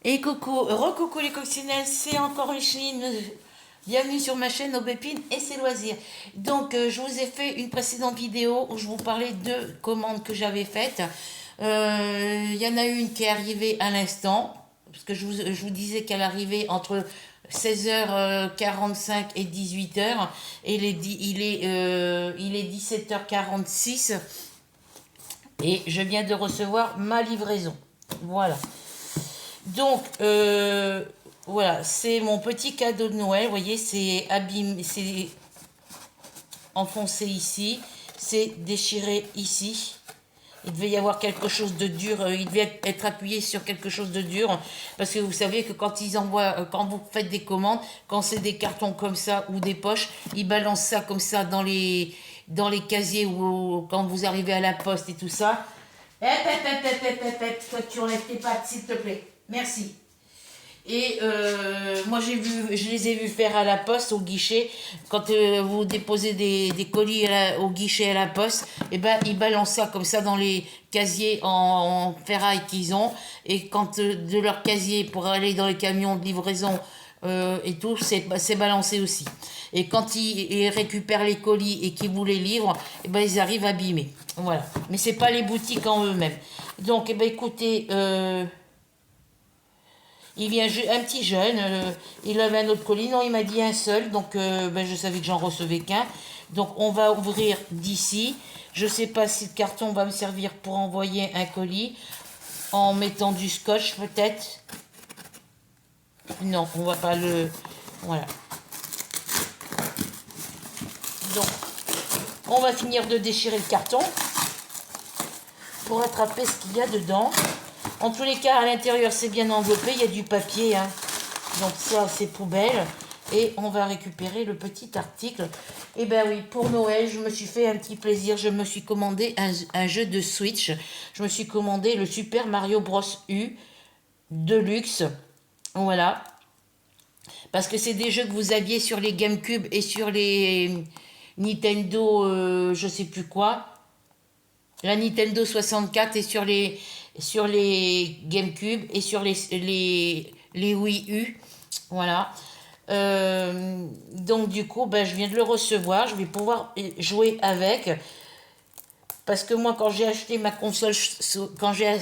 Et coucou, recoucou les coccinelles, c'est encore Micheline. Bienvenue sur ma chaîne Aubépine et ses loisirs. Donc, je vous ai fait une précédente vidéo où je vous parlais de commandes que j'avais faites. Il y en a une qui est arrivée à l'instant, parce que je vous disais qu'elle arrivait entre 16h45 et 18h, et il est 17h46, et je viens de recevoir ma livraison. Voilà. Donc, voilà, c'est mon petit cadeau de Noël. Vous voyez, c'est abîmé, c'est enfoncé ici, c'est déchiré ici. Il devait y avoir quelque chose de dur, il devait être appuyé sur quelque chose de dur, parce que vous savez que quand ils envoient, quand vous faites des commandes, quand c'est des cartons comme ça ou des poches, ils balancent ça comme ça dans les casiers ou quand vous arrivez à la poste et tout ça. Toi tu enlèves tes pattes s'il te plaît. Merci. Et moi, je les ai vus faire à la poste, au guichet. Quand vous déposez des colis au guichet à la poste, et ben, ils balancent ça comme ça dans les casiers en ferraille qu'ils ont. Et quand de leur casier pour aller dans les camions de livraison et tout, c'est balancé aussi. Et quand ils récupèrent les colis et qu'ils vous les livrent, et ben, ils arrivent abîmés. Voilà. Mais c'est pas les boutiques en eux-mêmes. Donc, eh ben, écoutez... il vient un petit jeune, il avait un autre colis, non, il m'a dit un seul, donc ben, je savais que j'en recevais qu'un. Donc on va ouvrir d'ici. Je ne sais pas si le carton va me servir pour envoyer un colis, en mettant du scotch peut-être. Non, on va pas le... Voilà. Donc, on va finir de déchirer le carton pour attraper ce qu'il y a dedans. En tous les cas, à l'intérieur, c'est bien enveloppé. Il y a du papier. Hein. Donc ça, c'est poubelle. Et on va récupérer le petit article. Et ben oui, pour Noël, je me suis fait un petit plaisir. Je me suis commandé un jeu de Switch. Je me suis commandé le Super Mario Bros. U Deluxe. Voilà. Parce que c'est des jeux que vous aviez sur les GameCube et sur les Nintendo, je sais plus quoi. La Nintendo 64 et sur les GameCube et sur les Wii U. Voilà. Donc du coup, ben, je viens de le recevoir. Je vais pouvoir jouer avec. Parce que moi, quand j'ai acheté ma console... Quand j'ai...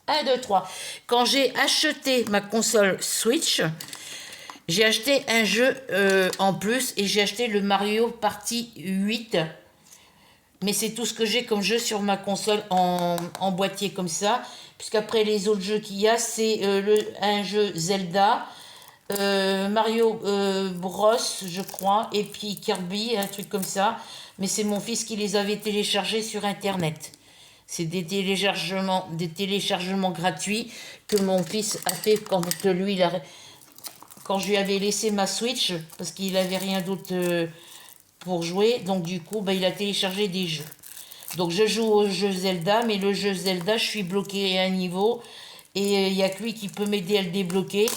1, 2, 3. Quand j'ai acheté ma console Switch, j'ai acheté un jeu en plus et j'ai acheté le Mario Party 8. Mais c'est tout ce que j'ai comme jeu sur ma console en boîtier comme ça. Puisqu'après les autres jeux qu'il y a, c'est un jeu Zelda, Mario Bros, je crois, et puis Kirby, un truc comme ça. Mais c'est mon fils qui les avait téléchargés sur Internet. C'est des téléchargements gratuits que mon fils a fait quand je lui avais laissé ma Switch, parce qu'il n'avait rien d'autre pour jouer. Donc du coup, bah, il a téléchargé des jeux. Donc je joue au jeu Zelda, mais le jeu Zelda, je suis bloqué à un niveau. Et il n'y a que lui qui peut m'aider à le débloquer.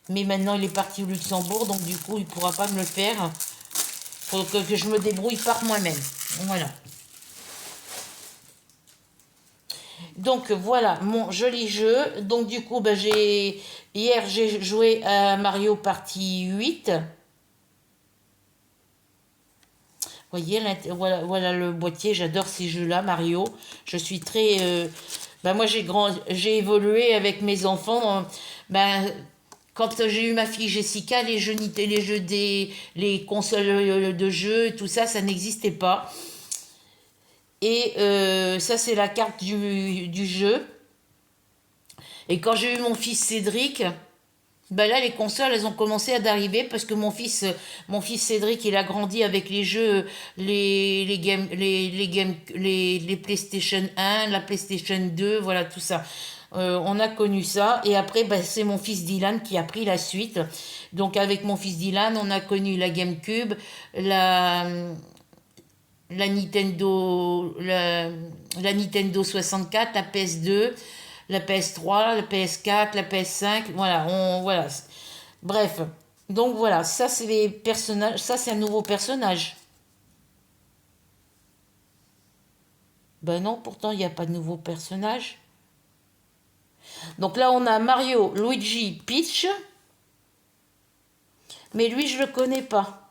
Mais maintenant, il est parti au Luxembourg, donc du coup, il ne pourra pas me le faire. Il faut que je me débrouille par moi-même. Voilà. Donc voilà mon joli jeu. Donc du coup, bah, hier j'ai joué à Mario Party 8. Vous voyez, voilà le boîtier, j'adore ces jeux-là, Mario. Je suis très... moi j'ai évolué avec mes enfants. Ben, quand j'ai eu ma fille Jessica, les consoles de jeux, tout ça, ça n'existait pas. Et ça, c'est la carte du jeu. Et quand j'ai eu mon fils Cédric, ben là, les consoles, elles ont commencé à d'arriver parce que mon fils Cédric, il a grandi avec les jeux, les PlayStation 1, la PlayStation 2, voilà, tout ça. On a connu ça. Et après, ben, c'est mon fils Dylan qui a pris la suite. Donc, avec mon fils Dylan, on a connu la GameCube, la, la Nintendo, la Nintendo 64, la PS2, la PS3, la PS4, la PS5, voilà. Bref, donc voilà, ça c'est les personnages, ça c'est un nouveau personnage. Ben non, pourtant il n'y a pas de nouveau personnage. Donc là, on a Mario, Luigi, Peach. Mais lui, je le connais pas.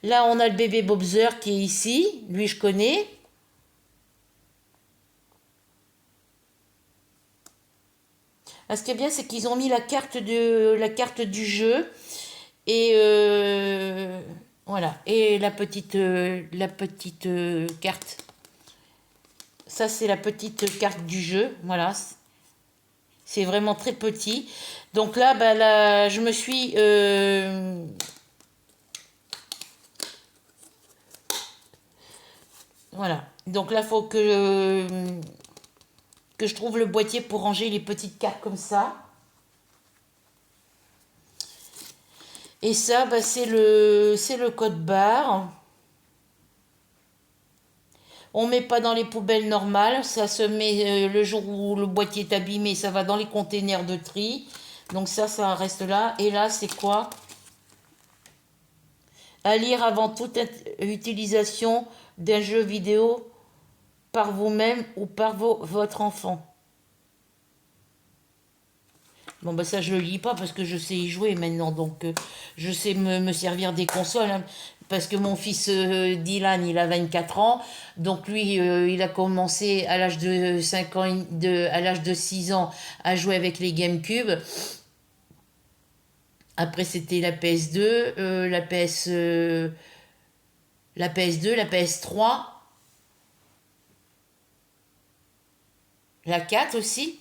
Là, on a le bébé Bowser qui est ici. Lui, je connais. Ah, ce qui est bien, c'est qu'ils ont mis la carte du jeu. Et voilà. Et la petite carte. Ça, c'est la petite carte du jeu. Voilà. C'est vraiment très petit. Donc là, bah, là je me suis... voilà. Donc là, il faut que je trouve le boîtier pour ranger les petites cartes comme ça. Et ça, bah, c'est le code barre. On ne met pas dans les poubelles normales. Ça se met le jour où le boîtier est abîmé, ça va dans les containers de tri. Donc ça reste là. Et là, c'est quoi? À lire avant toute utilisation d'un jeu vidéo par vous-même ou par votre enfant. Bon, bah ça, je le lis pas parce que je sais y jouer maintenant. Donc, je sais me servir des consoles. Hein, parce que mon fils Dylan, il a 24 ans. Donc, lui, il a commencé à l'âge de 5 ans, à l'âge de 6 ans à jouer avec les GameCube. Après, c'était la PS2, la PS2, la PS3, la 4 aussi.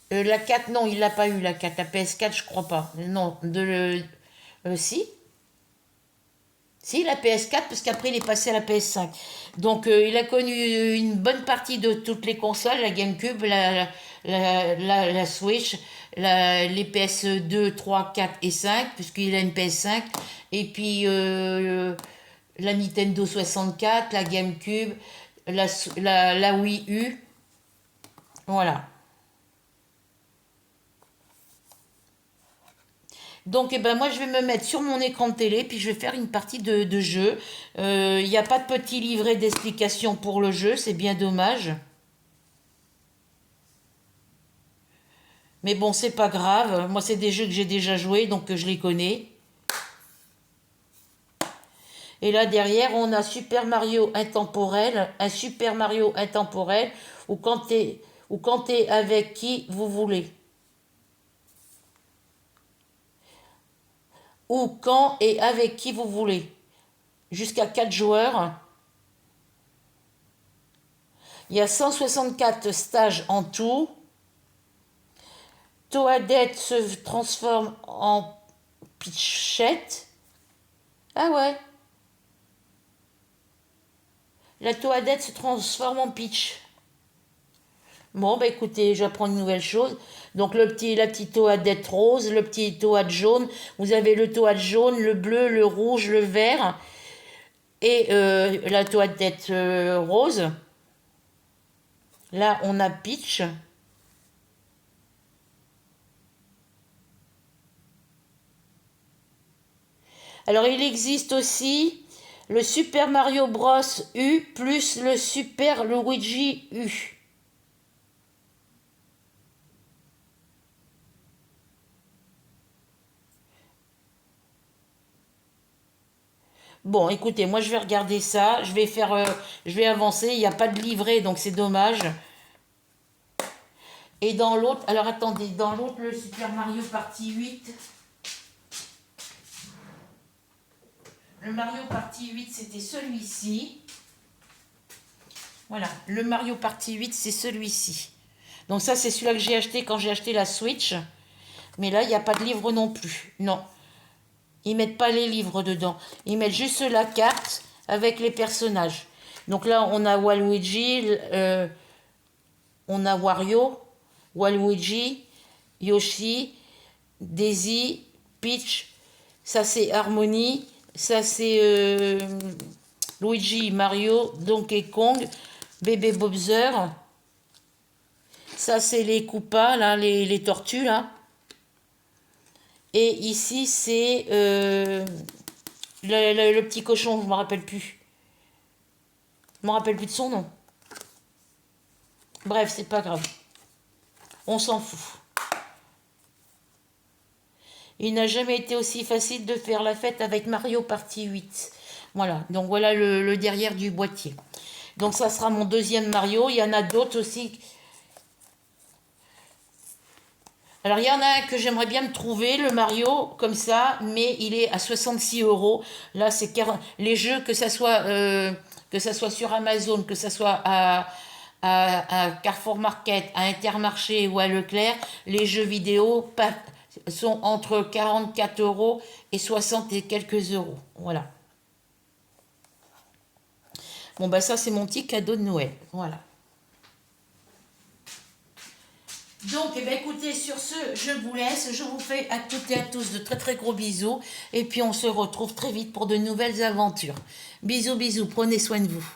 La 4, non, il l'a pas eu, la 4. La PS4, je crois pas. Non, si. Si, la PS4, parce qu'après, il est passé à la PS5. Donc, il a connu une bonne partie de toutes les consoles, la GameCube, la Switch, les PS2, 3, 4 et 5, puisqu'il a une PS5. Et puis, la Nintendo 64, la GameCube, la Wii U. Voilà. Donc, eh ben, moi, je vais me mettre sur mon écran de télé, puis je vais faire une partie de jeu. Il n'y a pas de petit livret d'explication pour le jeu, c'est bien dommage. Mais bon, c'est pas grave. Moi, c'est des jeux que j'ai déjà joués, donc je les connais. Et là, derrière, on a Super Mario intemporel. Un Super Mario intemporel, ou quand t'es avec qui vous voulez. Ou quand et avec qui vous voulez. Jusqu'à 4 joueurs. Il y a 164 stages en tout. Toadette se transforme en Pitchette. Ah ouais. La Toadette se transforme en Peach. Bon, bah écoutez, j'apprends une nouvelle chose. Donc la petite Toadette rose, le petit Toad jaune. Vous avez le Toad jaune, le bleu, le rouge, le vert. Et la Toadette rose. Là, on a Peach. Alors, il existe aussi le Super Mario Bros. U plus le Super Luigi U. Bon, écoutez, moi je vais regarder ça, je vais avancer. Il n'y a pas de livret, donc c'est dommage. Et dans l'autre, alors attendez, dans l'autre, le Super Mario Party 8. Le Mario Party 8, c'était celui-ci. Voilà, le Mario Party 8, c'est celui-ci. Donc ça, c'est celui-là que j'ai acheté quand j'ai acheté la Switch. Mais là, il n'y a pas de livre non plus. Non, ils mettent pas les livres dedans. Ils mettent juste la carte avec les personnages. Donc là, on a Waluigi, on a Wario, Waluigi, Yoshi, Daisy, Peach. Ça, c'est Harmony. Ça, c'est Luigi, Mario, Donkey Kong, Bébé Bowser. Ça, c'est les Koopas, là, les tortues, là. Et ici, c'est le petit cochon, je ne me rappelle plus. Je me rappelle plus de son nom. Bref, c'est pas grave. On s'en fout. Il n'a jamais été aussi facile de faire la fête avec Mario Party 8. Voilà, donc voilà le derrière du boîtier. Donc ça sera mon deuxième Mario. Il y en a d'autres aussi. Alors il y en a un que j'aimerais bien me trouver, le Mario, comme ça, mais il est à 66 euros. Là, c'est les jeux, que ça soit sur Amazon, que ça soit à Carrefour Market, à Intermarché ou à Leclerc, les jeux vidéo sont entre 44 euros et 60 et quelques euros. Voilà. Bon, bah ça, c'est mon petit cadeau de Noël. Voilà. Donc, eh bien, écoutez, sur ce, je vous laisse. Je vous fais à toutes et à tous de très très gros bisous. Et puis, on se retrouve très vite pour de nouvelles aventures. Bisous, bisous. Prenez soin de vous.